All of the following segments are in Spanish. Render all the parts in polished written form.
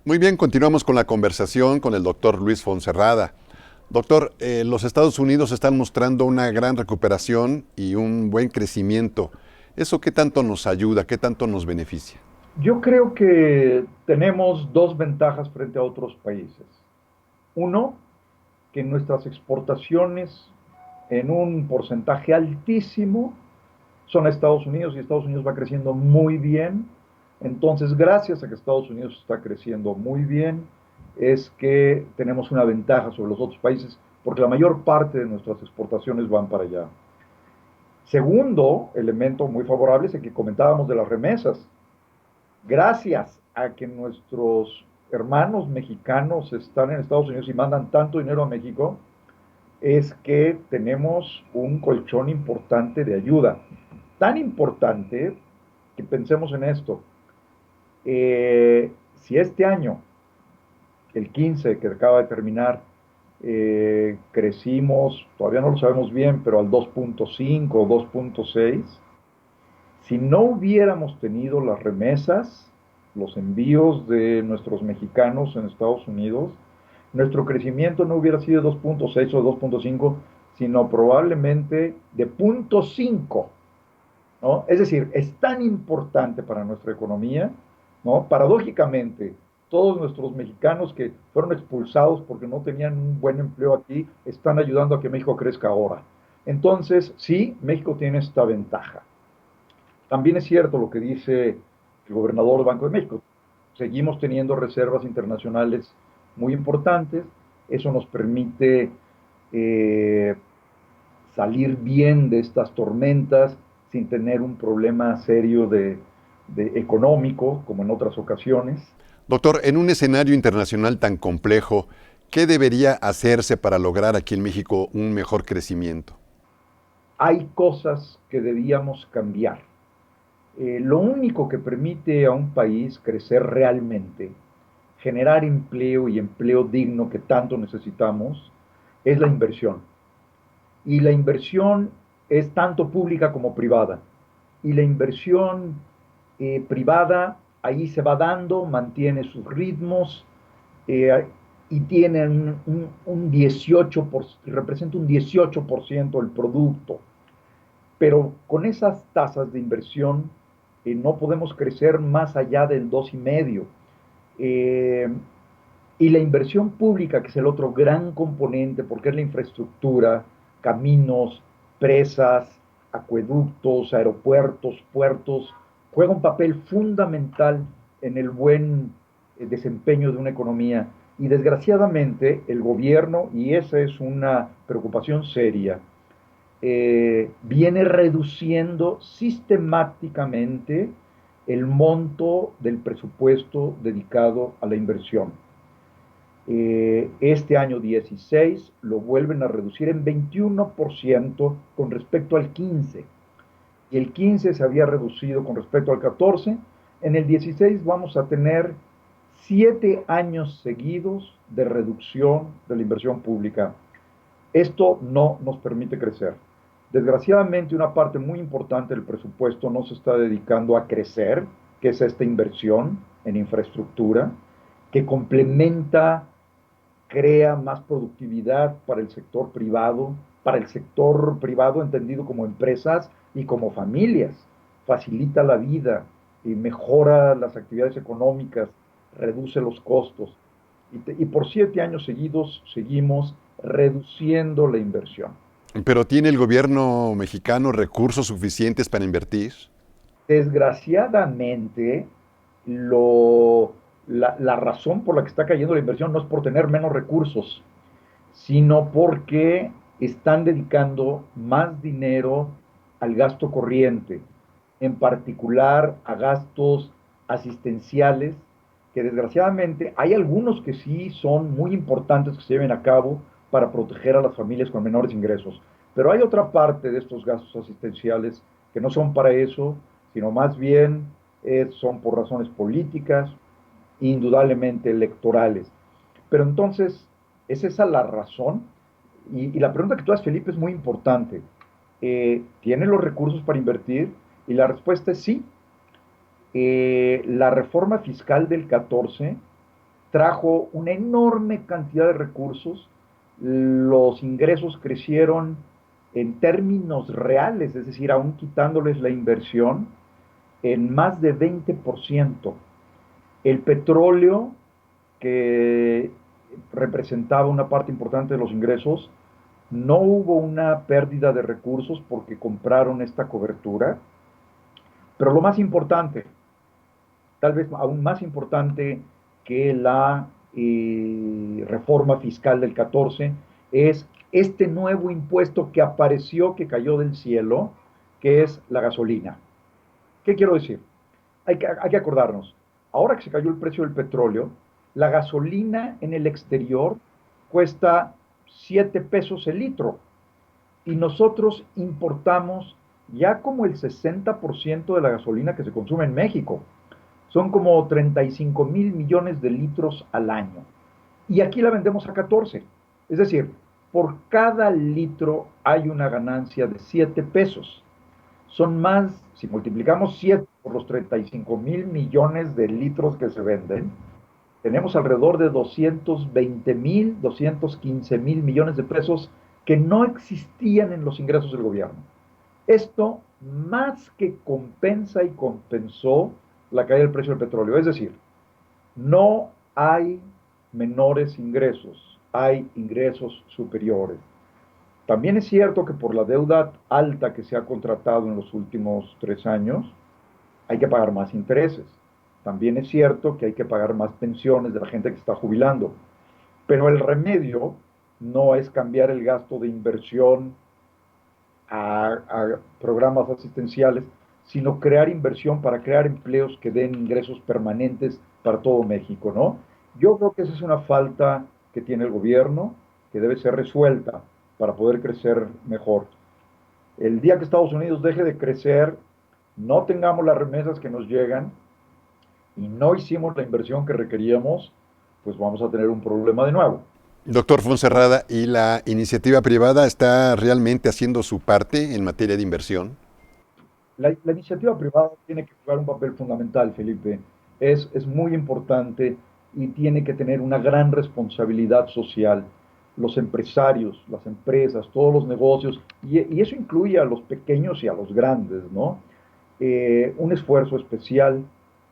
Muy bien, continuamos con la conversación con el doctor Luis Fonserrada. Doctor, los Estados Unidos están mostrando una gran recuperación y un buen crecimiento. ¿Eso qué tanto nos ayuda, qué tanto nos beneficia? Yo creo que tenemos dos ventajas frente a otros países. Uno, que nuestras exportaciones en un porcentaje altísimo son a Estados Unidos y Estados Unidos va creciendo muy bien. Entonces, gracias a que Estados Unidos está creciendo muy bien, es que tenemos una ventaja sobre los otros países porque la mayor parte de nuestras exportaciones van para allá. Segundo elemento muy favorable es el que comentábamos de las remesas. Gracias a que nuestros hermanos mexicanos están en Estados Unidos y mandan tanto dinero a México, es que tenemos un colchón importante de ayuda. Tan importante que pensemos en esto. Si este año, el 15 que acaba de terminar, crecimos, todavía no lo sabemos bien, pero al 2.5 o 2.6, si no hubiéramos tenido las remesas, los envíos de nuestros mexicanos en Estados Unidos, nuestro crecimiento no hubiera sido 2.6 o 2.5, sino probablemente de 0.5, ¿no? Es decir, es tan importante para nuestra economía, ¿no? Paradójicamente, todos nuestros mexicanos que fueron expulsados porque no tenían un buen empleo aquí, están ayudando a que México crezca ahora. Entonces, sí, México tiene esta ventaja. También es cierto lo que dice el gobernador del Banco de México. Seguimos teniendo reservas internacionales muy importantes. Eso nos permite eh, salir bien de estas tormentas sin tener un problema serio de económico, como en otras ocasiones. Doctor, en un escenario internacional tan complejo, ¿qué debería hacerse para lograr aquí en México un mejor crecimiento? Hay cosas que debíamos cambiar. Lo único que permite a un país crecer realmente, generar empleo y empleo digno que tanto necesitamos, es la inversión. Y la inversión es tanto pública como privada. Y la inversión privada ahí se va dando, mantiene sus ritmos y tiene un 18%, representa un 18% del producto. Pero con esas tasas de inversión no podemos crecer más allá del 2,5%. Eh, y la inversión pública, que es el otro gran componente, porque es la infraestructura, caminos, presas, acueductos, aeropuertos, puertos, juega un papel fundamental en el buen desempeño de una economía. Y desgraciadamente el gobierno, y esa es una preocupación seria, viene reduciendo sistemáticamente el monto del presupuesto dedicado a la inversión. Este año 16 lo vuelven a reducir en 21% con respecto al 15. Y el 15 se había reducido con respecto al 14. En el 16 vamos a tener 7 años seguidos de reducción de la inversión pública. Esto no nos permite crecer. Desgraciadamente, una parte muy importante del presupuesto no se está dedicando a crecer, que es esta inversión en infraestructura, que complementa, crea más productividad para el sector privado entendido como empresas y como familias, facilita la vida y mejora las actividades económicas, reduce los costos. Y por 7 años seguidos seguimos reduciendo la inversión. ¿Pero tiene el gobierno mexicano recursos suficientes para invertir? Desgraciadamente, la razón por la que está cayendo la inversión no es por tener menos recursos, sino porque están dedicando más dinero al gasto corriente, en particular a gastos asistenciales, que desgraciadamente hay algunos que sí son muy importantes que se lleven a cabo para proteger a las familias con menores ingresos, pero hay otra parte de estos gastos asistenciales que no son para eso, sino más bien son por razones políticas, indudablemente electorales. Pero entonces, ¿es esa la razón? Y la pregunta que tú haces, Felipe, es muy importante. ¿Tiene los recursos para invertir? Y la respuesta es sí. La reforma fiscal del 14 trajo una enorme cantidad de recursos, los ingresos crecieron en términos reales, es decir, aún quitándoles la inversión, en más de 20%. El petróleo, que representaba una parte importante de los ingresos, no hubo una pérdida de recursos porque compraron esta cobertura, pero lo más importante, tal vez aún más importante que la reforma fiscal del 14, es este nuevo impuesto que apareció, que cayó del cielo, que es la gasolina. ¿Qué quiero decir? Hay que acordarnos, ahora que se cayó el precio del petróleo, la gasolina en el exterior cuesta 7 pesos el litro y nosotros importamos ya como el 60% de la gasolina que se consume en México. Son como 35.000 millones de litros al año. Y aquí la vendemos a 14. Es decir, por cada litro hay una ganancia de 7 pesos. Son más, si multiplicamos 7 por los 35.000 millones de litros que se venden, tenemos alrededor de 220.000, 215.000 millones de pesos que no existían en los ingresos del gobierno. Esto más que compensa y compensó la caída del precio del petróleo. Es decir, no hay menores ingresos, hay ingresos superiores. También es cierto que por la deuda alta que se ha contratado en los últimos 3 años, hay que pagar más intereses. También es cierto que hay que pagar más pensiones de la gente que está jubilando. Pero el remedio no es cambiar el gasto de inversión a programas asistenciales, sino crear inversión para crear empleos que den ingresos permanentes para todo México, ¿no? Yo creo que esa es una falta que tiene el gobierno, que debe ser resuelta para poder crecer mejor. El día que Estados Unidos deje de crecer, no tengamos las remesas que nos llegan y no hicimos la inversión que requeríamos, pues vamos a tener un problema de nuevo. Doctor Fonserrada, ¿y la iniciativa privada está realmente haciendo su parte en materia de inversión? La iniciativa privada tiene que jugar un papel fundamental, Felipe. Es muy importante y tiene que tener una gran responsabilidad social. Los empresarios, las empresas, todos los negocios, y eso incluye a los pequeños y a los grandes, ¿no? Un esfuerzo especial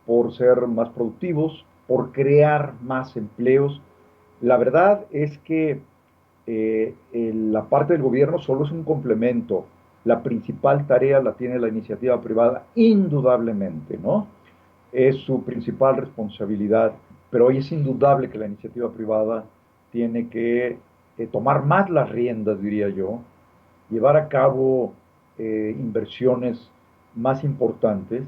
por ser más productivos, por crear más empleos. La verdad es que la parte del gobierno solo es un complemento. La principal tarea la tiene la iniciativa privada, indudablemente, ¿no? Es su principal responsabilidad, pero hoy es indudable que la iniciativa privada tiene que tomar más las riendas, diría yo, llevar a cabo inversiones más importantes,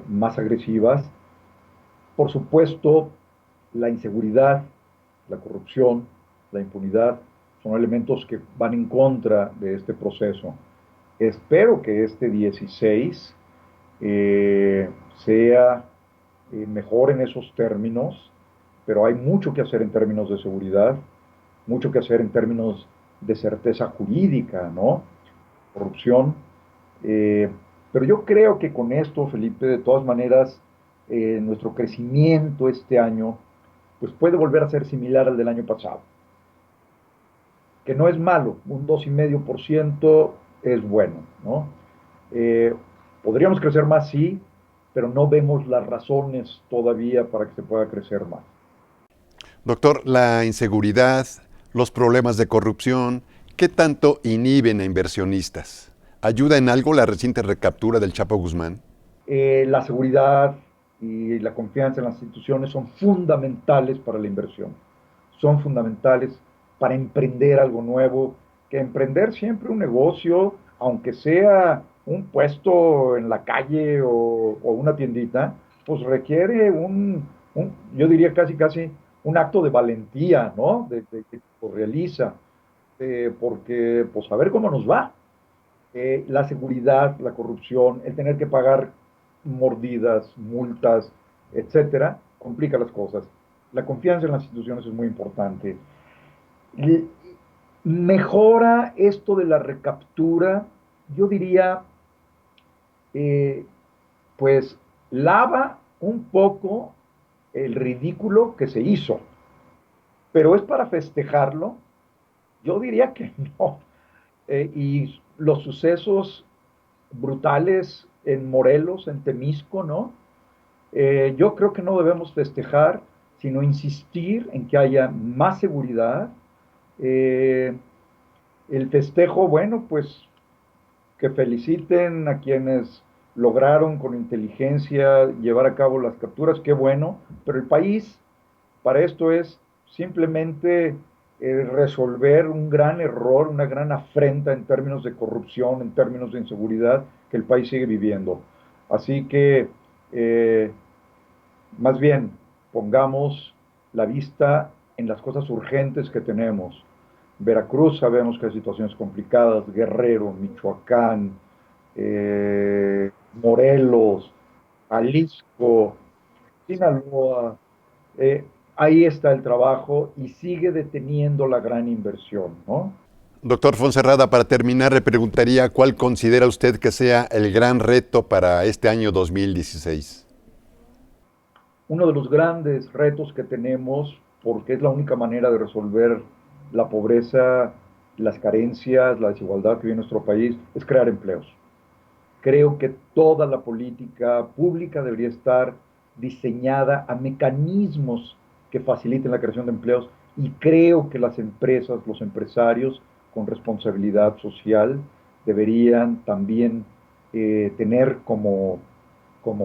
más agresivas. Por supuesto, la inseguridad, la corrupción, la impunidad son elementos que van en contra de este proceso. Espero que este 16 sea mejor en esos términos, pero hay mucho que hacer en términos de seguridad, mucho que hacer en términos de certeza jurídica, ¿no? Corrupción. Eh, pero yo creo que con esto, Felipe, de todas maneras, nuestro crecimiento este año, pues puede volver a ser similar al del año pasado, que no es malo, un 2,5% es bueno, ¿no? Eh, Podríamos crecer más, sí, pero no vemos las razones todavía para que se pueda crecer más. Doctor, la inseguridad, los problemas de corrupción, ¿qué tanto inhiben a inversionistas? ¿Ayuda en algo la reciente recaptura del Chapo Guzmán? La seguridad y la confianza en las instituciones son fundamentales para la inversión, son fundamentales para emprender algo nuevo, que emprender siempre un negocio, aunque sea un puesto en la calle o una tiendita, pues requiere yo diría casi, casi un acto de valentía, ¿no? Que lo realiza, porque pues a ver cómo nos va. La seguridad, la corrupción, el tener que pagar mordidas, multas, etcétera, complica las cosas. La confianza en las instituciones es muy importante. L- Mejora esto de la recaptura, yo diría, eh, pues lava un poco el ridículo que se hizo. Pero es para festejarlo, yo diría que no. Y los sucesos brutales en Morelos, en Temisco, ¿no? Yo creo que no debemos festejar, sino insistir en que haya más seguridad. Eh, el festejo, bueno, pues que feliciten a quienes lograron con inteligencia llevar a cabo las capturas, qué bueno, pero el país para esto es simplemente resolver un gran error, una gran afrenta en términos de corrupción, en términos de inseguridad que el país sigue viviendo. Así que, eh, más bien, pongamos la vista en las cosas urgentes que tenemos. Veracruz sabemos que hay situaciones complicadas, Guerrero, Michoacán, Morelos, Jalisco, Sinaloa, ahí está el trabajo y sigue deteniendo la gran inversión, ¿no? Doctor Fonserrada, para terminar, le preguntaría cuál considera usted que sea el gran reto para este año 2016. Uno de los grandes retos que tenemos, porque es la única manera de resolver la pobreza, las carencias, la desigualdad que vive en nuestro país, es crear empleos. Creo que toda la política pública debería estar diseñada a mecanismos que faciliten la creación de empleos y creo que las empresas, los empresarios con responsabilidad social deberían también tener como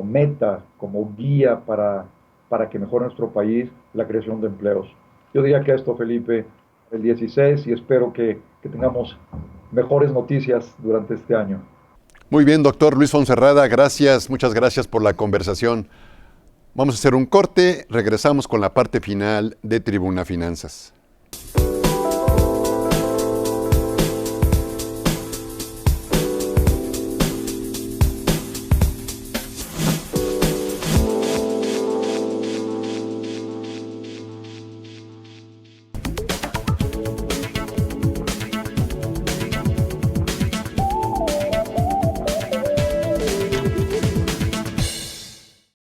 meta, como guía para que mejore nuestro país la creación de empleos. Yo diría que esto, Felipe, el 16 y espero que tengamos mejores noticias durante este año. Muy bien, doctor Luis Fonserrada, gracias, muchas gracias por la conversación. Vamos a hacer un corte, regresamos con la parte final de Tribuna Finanzas.